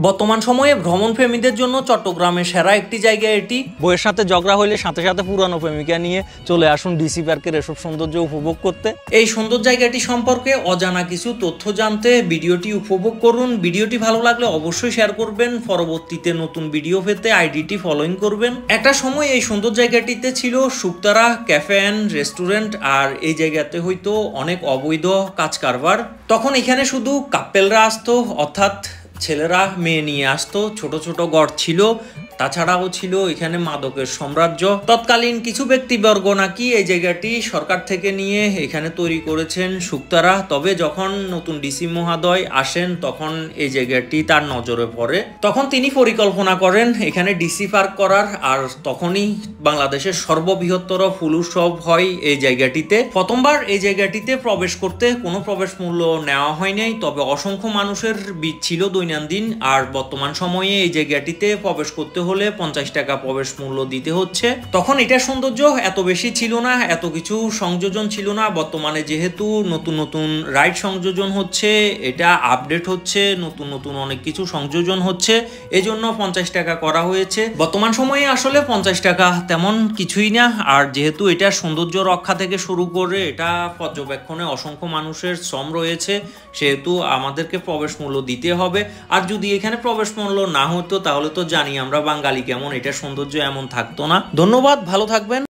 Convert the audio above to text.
বর্তমান সময়ে ভ্রমণ প্রেমীদের জন্য চট্টগ্রামের সেরা একটি জায়গা এটি। বইয়ের সাথে ঝগড়া হইলে সাথে সাথে পুরানো প্রেমিকা নিয়ে চলে আসুন ডিসি পার্কের এসব সৌন্দর্য উপভোগ করতে। এই সুন্দর জায়গাটি সম্পর্কে অজানা কিছু তথ্য জানতে ভিডিওটি উপভোগ করুন। ভিডিওটি ভালো লাগলে অবশ্যই শেয়ার করবেন। পরবর্তীতে নতুন ভিডিও পেতে আইডিটি ফলোইং করবেন। একটা সময় এই সুন্দর জায়গাটিতে ছিল শুকতারা ক্যাফে অ্যান্ড রেস্টুরেন্ট, আর এই জায়গাতে হয়তো অনেক অবৈধ কাজ কারবার। তখন এখানে শুধু কাপেলরা আসতো, অর্থাৎ ছেলেরা মেয়ে নিয়ে আসতো। ছোট ছোট গড় ছিল, তাছাড়াও ছিল এখানে মাদকের সাম্রাজ্য। তৎকালীন কিছু ব্যক্তিবর্গ নাকি এই জায়গাটি সরকার থেকে নিয়ে এখানে তৈরি করেছেন শুকতারা। তবে যখন নতুন ডিসি মহোদয় আসেন তখন এই জায়গাটি তার নজরে পড়ে। তখন তিনি পরিকল্পনা করেন এখানে ডিসি পার্ক করার, আর তখনই বাংলাদেশের সর্ববৃহত্তর ফুল উৎসব হয় এই জায়গাটিতে। প্রথমবার এই জায়গাটিতে প্রবেশ করতে কোনো প্রবেশ মূল্য নেওয়া হয় নাই, তবে অসংখ্য মানুষের ভিড় ছিল দৈনন্দিন। আর বর্তমান সময়ে এই জায়গাটিতে প্রবেশ করতে হলে 50 টাকা প্রবেশ মূল্য দিতে হচ্ছে। তখন এটা সৌন্দর্য এত বেশি ছিল না, এত কিছু সংযোজন ছিল না। বর্তমানে যেহেতু নতুন নতুন রাইড সংযোজন হচ্ছে, এটা আপডেট হচ্ছে, নতুন নতুন অনেক কিছু সংযোজন হচ্ছে, এজন্য 50 টাকা করা হয়েছে। বর্তমান সময়ে আসলে 50 টাকা তেমন কিছুই না। আর যেহেতু এটা সৌন্দর্য রক্ষা থেকে শুরু করে এটা পর্যবেক্ষণে অসংখ্য মানুষের শ্রম রয়েছে, সেহেতু আমাদেরকে প্রবেশ মূল্য দিতে হবে। আর যদি এখানে প্রবেশ মূল্য না হতো তাহলে তো জানি আমরা বাঙালি কেমন, এটা সৌন্দর্য এমন থাকতো না। ধন্যবাদ, ভালো থাকবেন।